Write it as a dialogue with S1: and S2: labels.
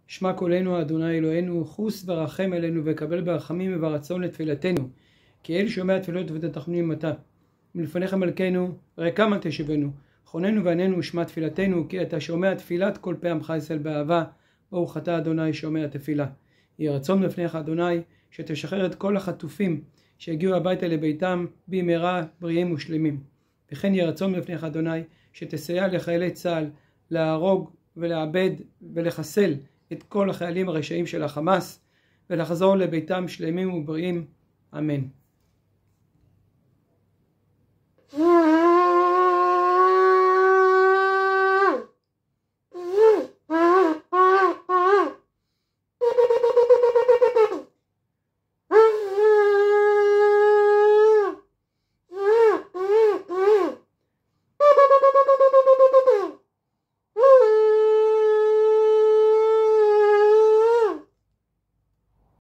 S1: שמע קולנו אדוני אלוהינו, חוס ורחם עלינו וקבל ברחמים וברצון לתפילתנו, כי אל שומע תפילות ותתחנונים עתה. מלפניך מלכנו, ריקם אל תשבנו, חוננו ועננו ושמע תפילתנו, כי אתה שומע תפילת כל פה עמך ישראל באהבה, ברוך אתה אדוני שומע תפילה. יהי רצון לפניך אדוני, שתשחרר את כל החטופים שהגיעו הביתה לביתם במהרה בריאים ושלמים. וכן יהי רצון לפניך אדוני, שתסייע לחיילי צה"ל להרוג ולעבד ולחסל את כל החיילים הרשעים של החמאס, ולחזור לביתם שלמים ובריאים. אמן.